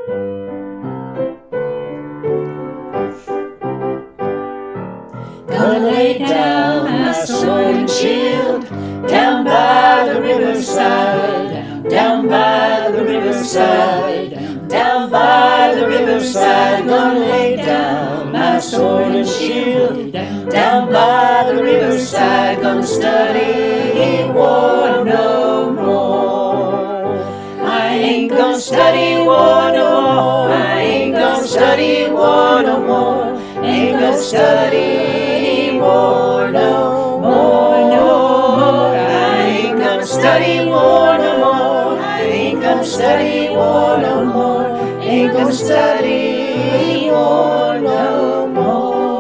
Gonna lay down my sword and shield down by the riverside, down by the riverside, down by the riverside. Gonna lay down my sword and shield down by the riverside. Gonna study war no more. I ain't gonna study war no more. I ain't gonna study war no more. Ain't gonna study war no more, no more. I ain't gonna study war no more. I ain't gonna study war no more. Ain't gonna study war no more.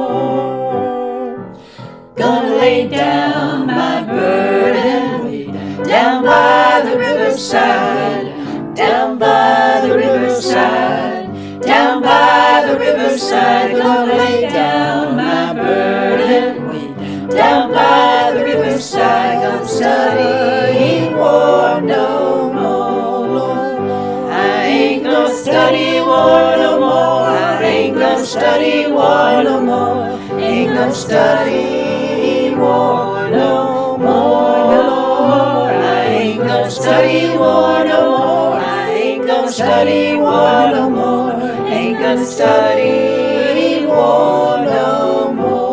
Gonna lay down my burden down by the riverside, down by the riverside, down by the riverside. Gonna lay down my burden down by the riverside. Gonna study war no more. I ain't gonna study war no more. I ain't gonna study war no more. Ain't gonna study war no more. I ain't gonna study war no more. I ain't gonna study war no more. Ain't gonna study war no more.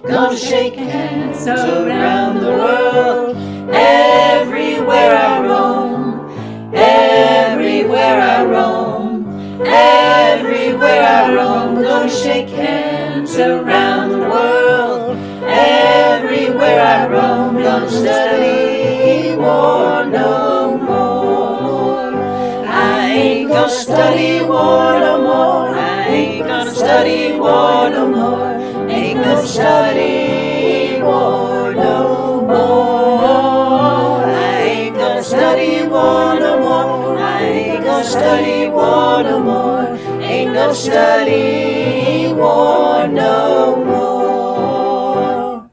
Gonna shake hands around the world, everywhere I roam, everywhere I roam, everywhere I roam. Gonna shake hands around the world, everywhere I roam. Gonna study war no more. I ain't gonna study war no more. I ain't gonna study war no more. Ain't gonna study war no more. I ain't gonna study war no more. I ain't gonna study war no more. Ain't gonna study war no more.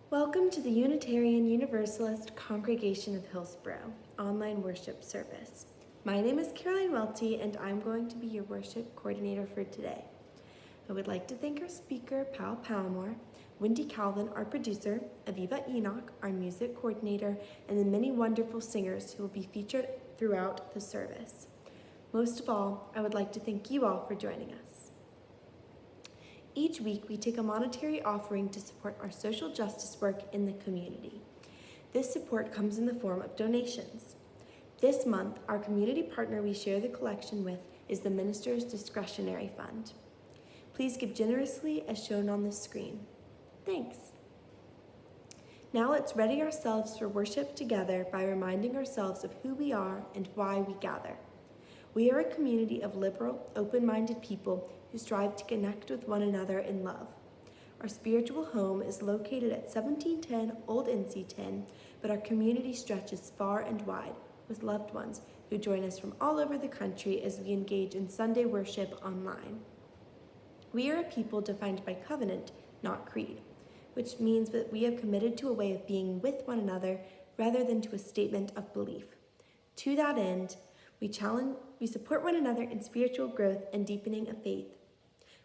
Welcome to the Unitarian Universalist Congregation of Hillsborough online worship service. My name is Caroline Welty, and I'm going to be your worship coordinator for today. I would like to thank our speaker, Pal Palmore, Wendy Calvin, our producer, Aviva Enoch, our music coordinator, and the many wonderful singers who will be featured throughout the service. Most of all, I would like to thank you all for joining us. Each week, we take a monetary offering to support our social justice work in the community. This support comes in the form of donations. This month, our community partner we share the collection with is the Minister's Discretionary Fund. Please give generously as shown on the screen. Thanks. Now let's ready ourselves for worship together by reminding ourselves of who we are and why we gather. We are a community of liberal, open-minded people who strive to connect with one another in love. Our spiritual home is located at 1710 Old NC10, but our community stretches far and wide with loved ones who join us from all over the country as we engage in Sunday worship online. We are a people defined by covenant, not creed, which means that we have committed to a way of being with one another rather than to a statement of belief. To that end, we support one another in spiritual growth and deepening of faith.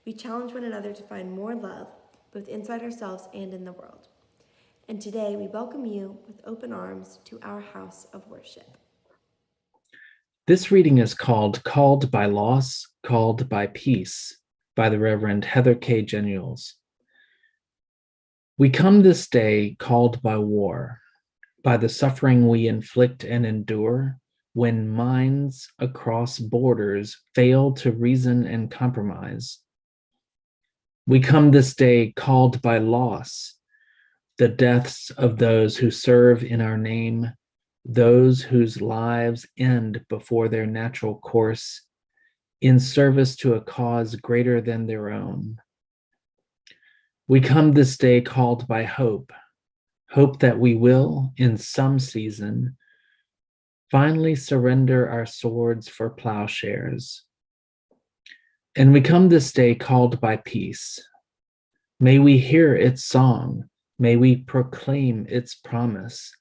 We challenge one another to find more love, both inside ourselves and in the world. And today we welcome you with open arms to our house of worship. This reading is Called by Loss, Called by Peace, by the Reverend Heather K. Genuels. We come this day called by war, by the suffering we inflict and endure when minds across borders fail to reason and compromise. We come this day called by loss, the deaths of those who serve in our name, those whose lives end before their natural course, in service to a cause greater than their own. We come this day called by hope, hope that we will, in some season, finally surrender our swords for plowshares. And we come this day called by peace. May we hear its song, may we proclaim its promise.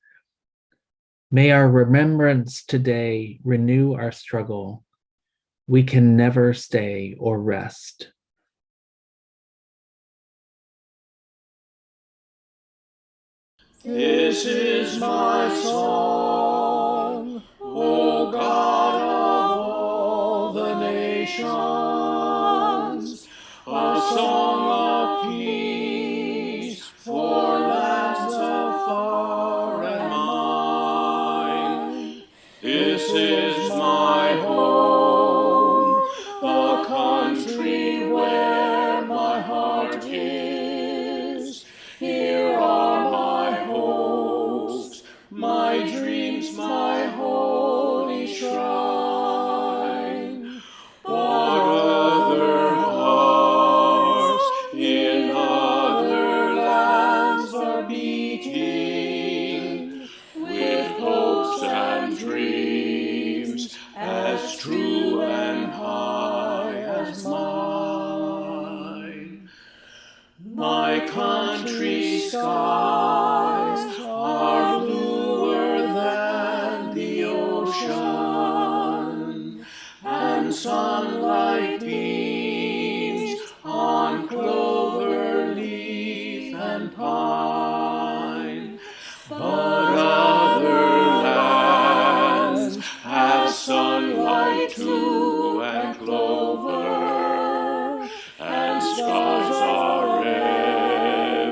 May our remembrance today renew our struggle. We can never stay or rest. This is my song, O God of all the nations, a song of peace for lands afar and mine. This is my home, the country where my heart is. Here are my hopes, my dreams, my holy shrine. But other hearts in other lands are beating with hopes and dreams as true and high as mine. My country's skies are bluer than the ocean, and sunlight beams on clover leaf and pine. But other lands have sunlight too, and clover, and skies are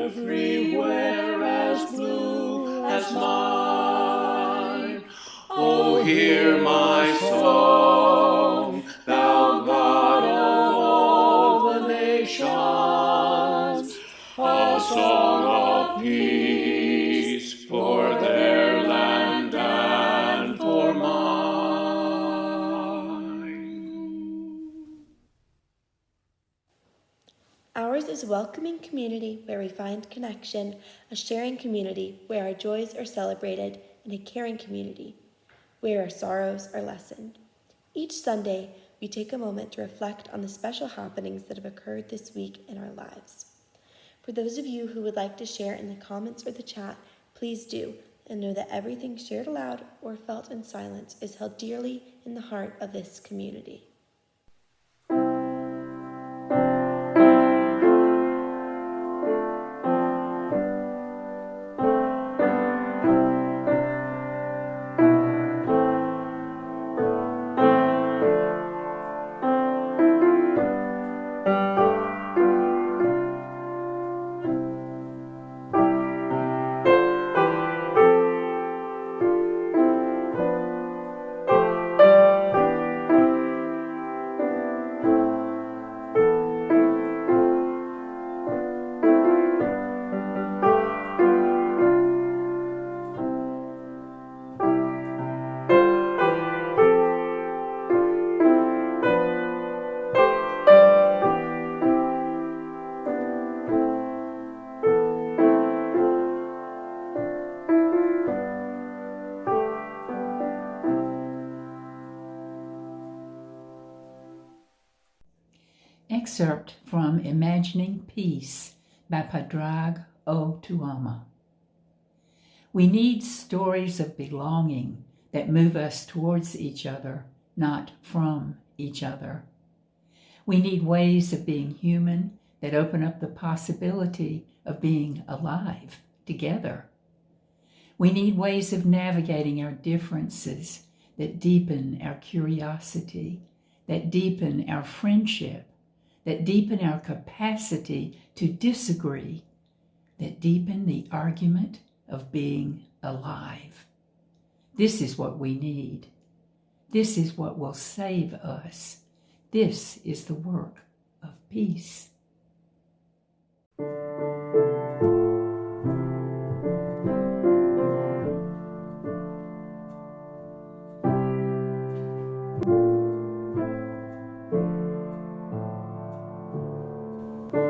everywhere as blue as mine. Oh, hear my song, thou God of all the nations, a song of peace for their land and for mine. Ours is a welcoming community where we find connection, a sharing community where our joys are celebrated, and a caring community where our sorrows are lessened. Each Sunday, we take a moment to reflect on the special happenings that have occurred this week in our lives. For those of you who would like to share in the comments or the chat, please do, and know that everything shared aloud or felt in silence is held dearly in the heart of this community. Excerpt from Imagining Peace by Padraig O. Tuama. We need stories of belonging that move us towards each other, not from each other. We need ways of being human that open up the possibility of being alive together. We need ways of navigating our differences that deepen our curiosity, that deepen our friendship, that deepen our capacity to disagree, that deepen the argument of being alive. This is what we need. This is what will save us. This is the work of peace.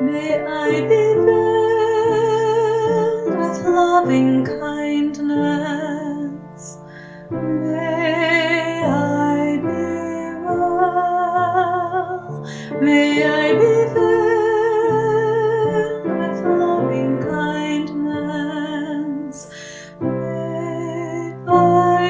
May I be filled with loving kindness. May I be well. May I be filled with loving kindness. May I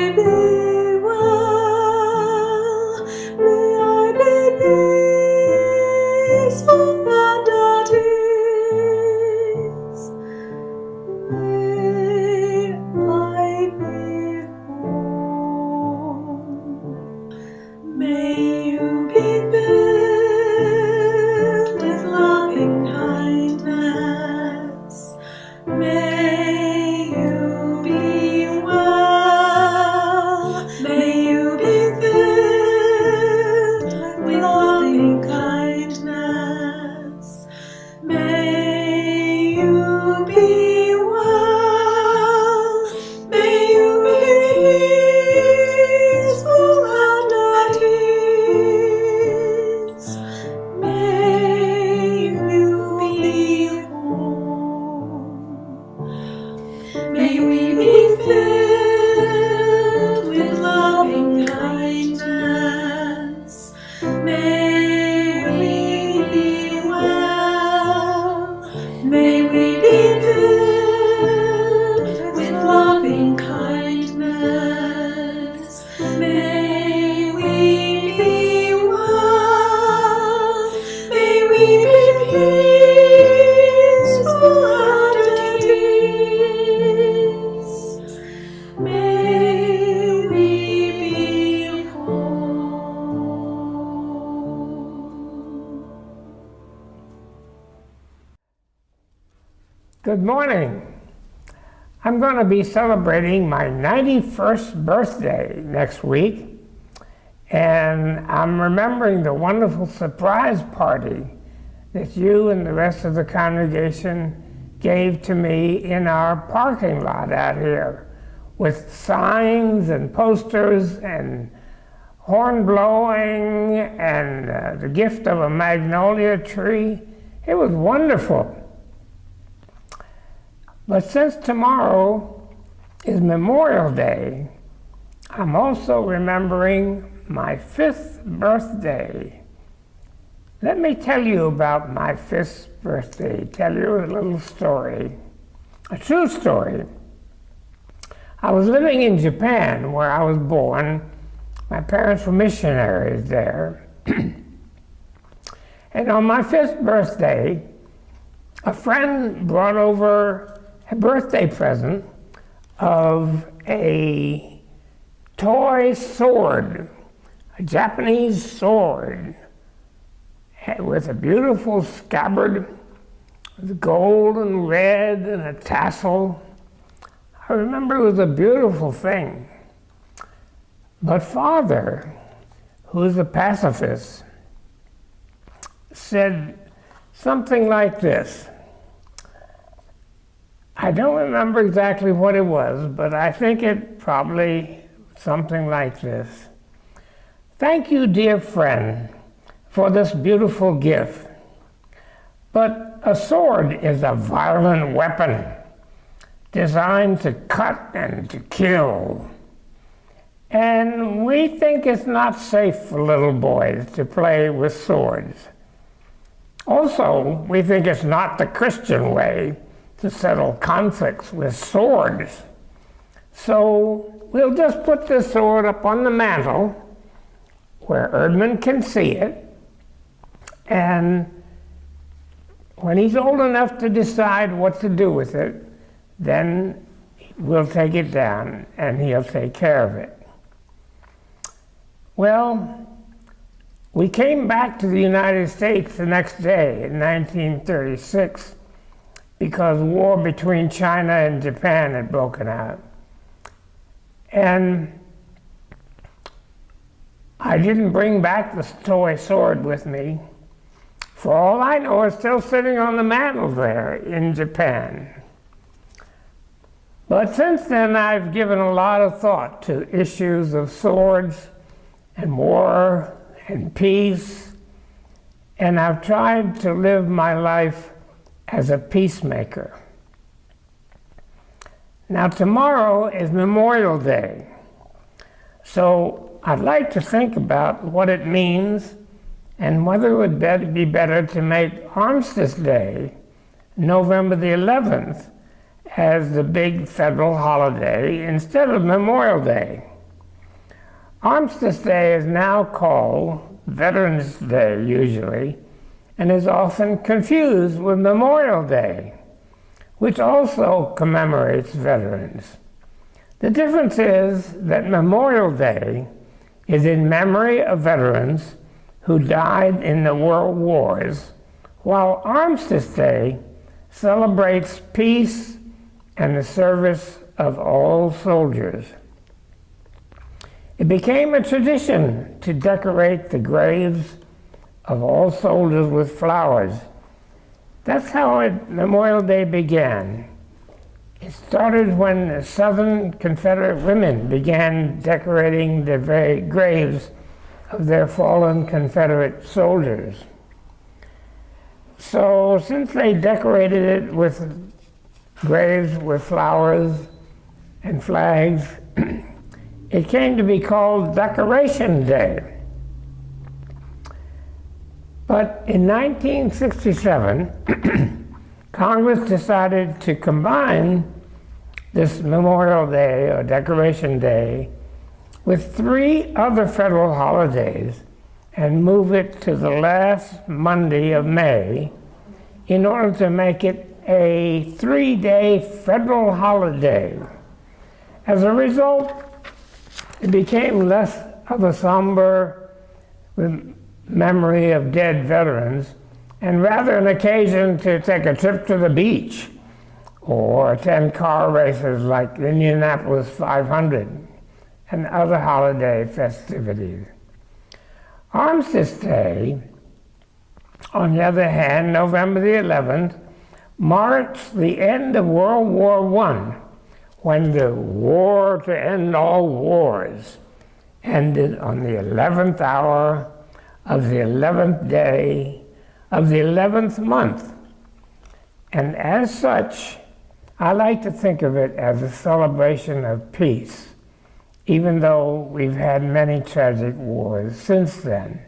Good morning. I'm going to be celebrating my 91st birthday next week, and I'm remembering the wonderful surprise party that you and the rest of the congregation gave to me in our parking lot out here, with signs and posters and horn blowing and the gift of a magnolia tree. It was wonderful. But since tomorrow is Memorial Day, I'm also remembering my 5th birthday. Let me tell you about my 5th birthday, tell you a little story, a true story. I was living in Japan, where I was born. My parents were missionaries there. And on my 5th birthday, a friend brought over a birthday present of a toy sword, a Japanese sword with a beautiful scabbard with gold and red and a tassel. I remember it was a beautiful thing. But Father, who's a pacifist, said something like this. I don't remember exactly what it was, but I think it probably something like this. Thank you, dear friend, for this beautiful gift. But a sword is a violent weapon designed to cut and to kill. And we think it's not safe for little boys to play with swords. Also, we think it's not the Christian way to settle conflicts with swords. So we'll just put this sword up on the mantle where Erdman can see it, and when he's old enough to decide what to do with it, then we'll take it down and he'll take care of it. Well, we came back to the United States the next day in 1936 because war between China and Japan had broken out. And I didn't bring back the toy sword with me. For all I know, it's still sitting on the mantle there in Japan. But since then, I've given a lot of thought to issues of swords and war and peace, and I've tried to live my life as a peacemaker. Now, tomorrow is Memorial Day, so I'd like to think about what it means and whether it would be better to make Armistice Day, November the 11th, as the big federal holiday instead of Memorial Day. Armistice Day is now called Veterans Day usually, and is often confused with Memorial Day, which also commemorates veterans. The difference is that Memorial Day is in memory of veterans who died in the world wars, while Armistice Day celebrates peace and the service of all soldiers. It became a tradition to decorate the graves of all soldiers with flowers. That's how Memorial Day began. It started when the Southern Confederate women began decorating the very graves of their fallen Confederate soldiers. So since they decorated it with graves with flowers and flags, it came to be called Decoration Day. But in 1967, Congress decided to combine this Memorial Day or Decoration Day with 3 other federal holidays and move it to the last Monday of May in order to make it a 3-day federal holiday. As a result, it became less of a somber memory of dead veterans and rather an occasion to take a trip to the beach or attend car races like Indianapolis 500 and other holiday festivities. Armistice Day, on the other hand, November the 11th, marks the end of World War I, when the war to end all wars ended on the 11th hour of the 11th day of the 11th month. And as such, I like to think of it as a celebration of peace, even though we've had many tragic wars since then.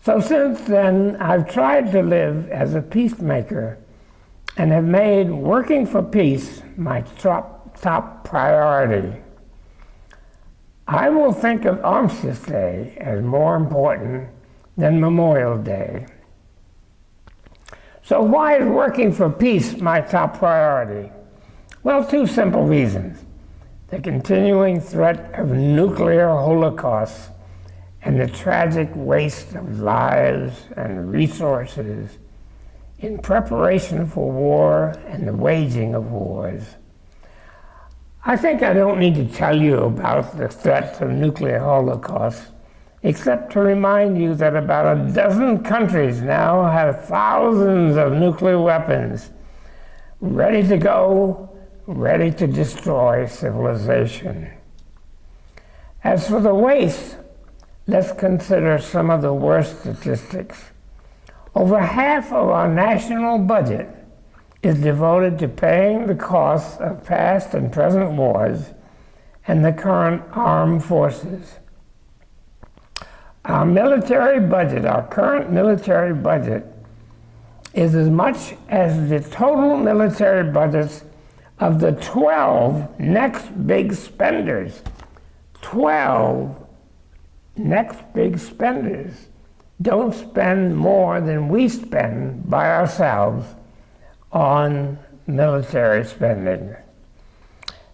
So since then, I've tried to live as a peacemaker and have made working for peace my top priority. I will think of Armistice Day as more important than Memorial Day. So why is working for peace my top priority? Well, two simple reasons: the continuing threat of nuclear holocausts and the tragic waste of lives and resources in preparation for war and the waging of wars. I think I don't need to tell you about the threat of nuclear holocaust, except to remind you that about a dozen countries now have thousands of nuclear weapons ready to go, ready to destroy civilization. As for the waste, let's consider some of the worst statistics. Over half of our national budget is devoted to paying the costs of past and present wars and the current armed forces. Our military budget, our current military budget, is as much as the total military budgets of the 12 next big spenders. 12 next big spenders don't spend more than we spend by ourselves on military spending.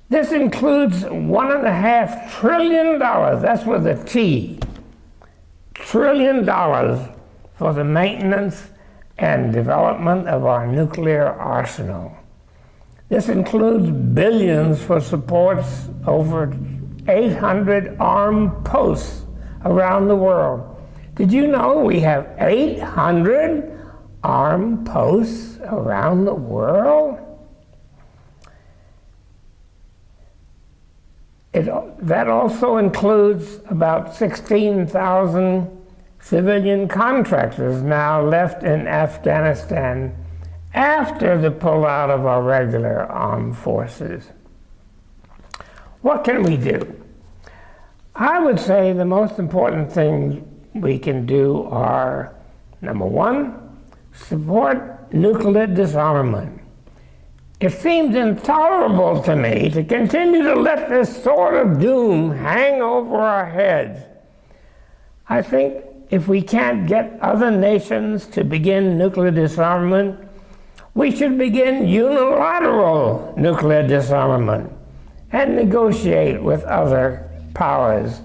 This includes $1.5 trillion, that's with a T, trillion dollars for the maintenance and development of our nuclear arsenal. This includes billions for supports over 800 armed posts around the world. Did you know we have 800 armed posts around the world? That also includes about 16,000 civilian contractors now left in Afghanistan after the pullout of our regular armed forces. What can we do? I would say the most important things we can do are, number one, support nuclear disarmament. It seems intolerable to me to continue to let this sort of doom hang over our heads. I think if we can't get other nations to begin nuclear disarmament, we should begin unilateral nuclear disarmament and negotiate with other powers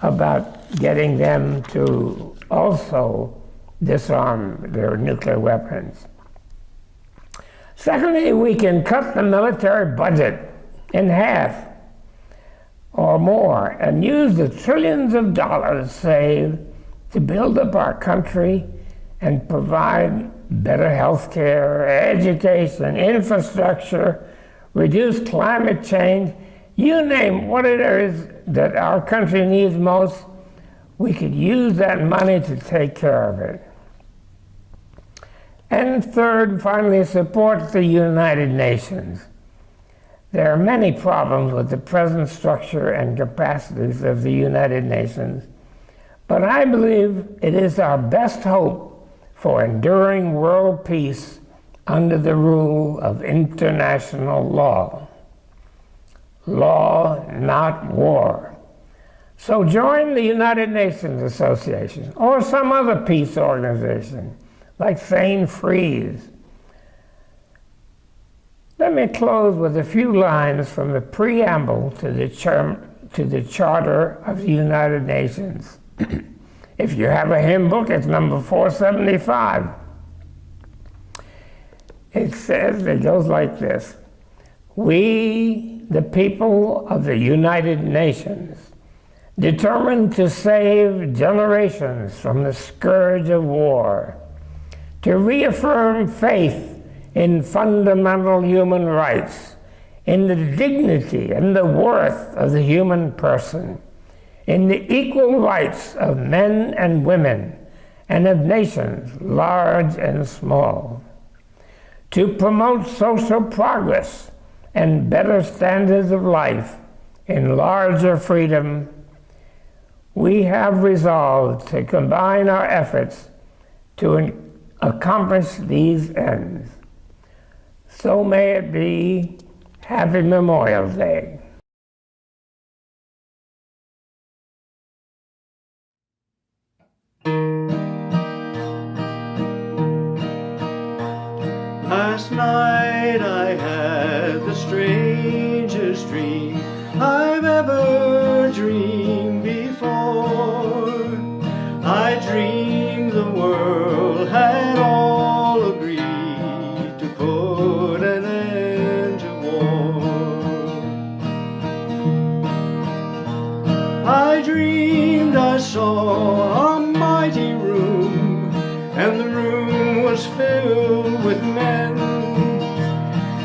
about getting them to also disarm their nuclear weapons. Secondly, we can cut the military budget in half or more and use the trillions of dollars saved to build up our country and provide better health care, education, infrastructure, reduce climate change. You name what it is that our country needs most, we could use that money to take care of it. And third, finally, support the United Nations. There are many problems with the present structure and capacities of the United Nations, but I believe it is our best hope for enduring world peace under the rule of international law. Law, not war. So join the United Nations Association or some other peace organization like St. Freeze. Let me close with a few lines from the preamble to the Charter of the United Nations. If you have a hymn book, it's number 475. It goes like this. We, the people of the United Nations, determined to save generations from the scourge of war, to reaffirm faith in fundamental human rights, in the dignity and the worth of the human person, in the equal rights of men and women, and of nations large and small, to promote social progress and better standards of life in larger freedom. We have resolved to combine our efforts to accomplish these ends. So may it be. Happy Memorial Day. Last night I had the strangest dream I've ever dreamed before. I dreamed the world had all agreed to put an end to war. I dreamed I saw a mighty room, and the room was filled with men,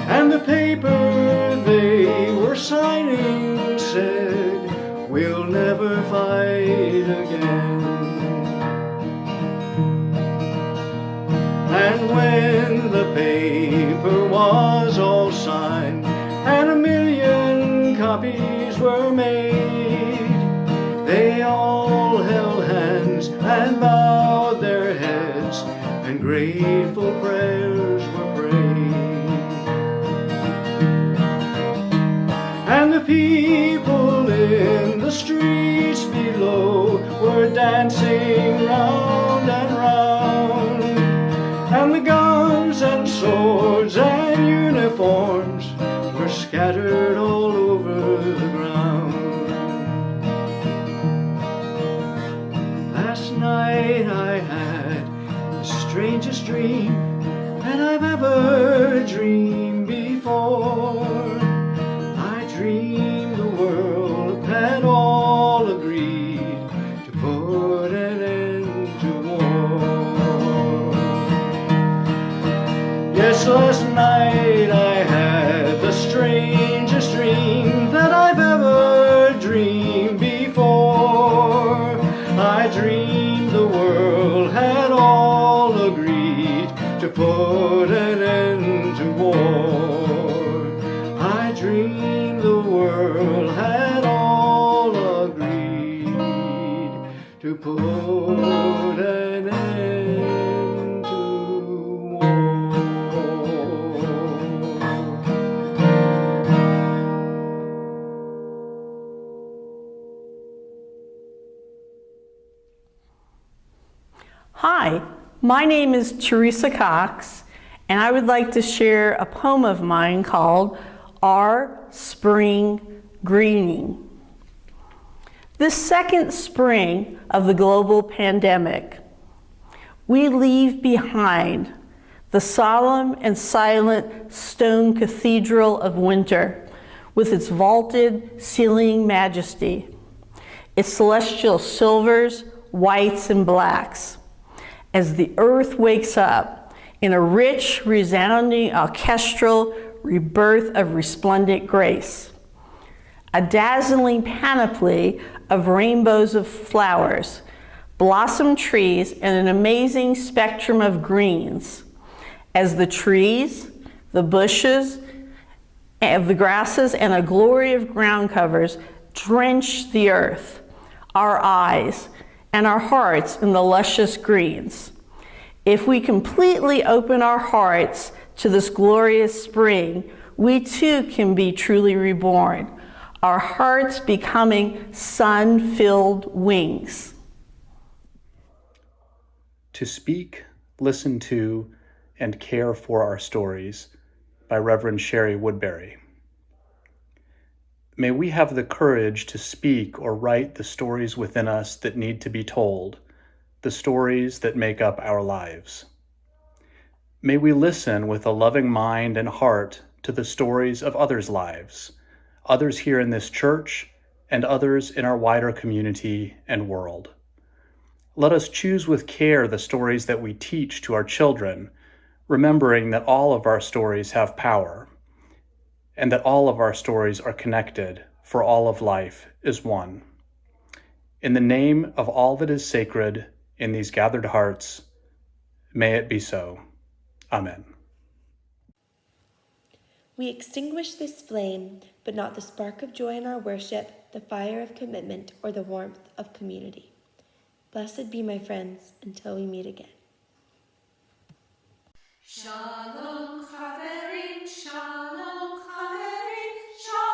and the paper they were signing said, "We'll never fight again." And when the paper was all signed and 1,000,000 copies were made, they all held hands and bowed their heads, and grateful prayers were prayed. And the people in the streets below were dancing round and round, and the guns and swords and uniforms were scattered all over the ground. Last night I had the strangest dream that I've ever dreamed before. I dreamed the world had all agreed to put an end to war. Yes, last night I had the strangest dream that I've ever dreamed before. I dreamed the world had all agreed to put an end to war. I dreamed the world had all agreed to put an end to war. Hi, my name is Teresa Cox, and I would like to share a poem of mine called Our Spring Greeting. This second spring of the global pandemic, we leave behind the solemn and silent stone cathedral of winter with its vaulted ceiling majesty, its celestial silvers, whites, and blacks, as the earth wakes up in a rich, resounding, orchestral rebirth of resplendent grace. A dazzling panoply of rainbows of flowers, blossom trees, and an amazing spectrum of greens, as the trees, the bushes, and the grasses, and a glory of ground covers drench the earth, our eyes, and our hearts in the luscious greens. If we completely open our hearts to this glorious spring, we too can be truly reborn, our hearts becoming sun-filled wings. To speak, listen to, and care for our stories, by Reverend Sherry Woodbury. May we have the courage to speak or write the stories within us that need to be told, the stories that make up our lives. May we listen with a loving mind and heart to the stories of others' lives, others here in this church, and others in our wider community and world. Let us choose with care the stories that we teach to our children, remembering that all of our stories have power, and that all of our stories are connected, for all of life is one. In the name of all that is sacred in these gathered hearts, may it be so. Amen. We extinguish this flame, but not the spark of joy in our worship, the fire of commitment, or the warmth of community. Blessed be, my friends, until we meet again. Shalom, chaverim, shalom, chaverim, shalom.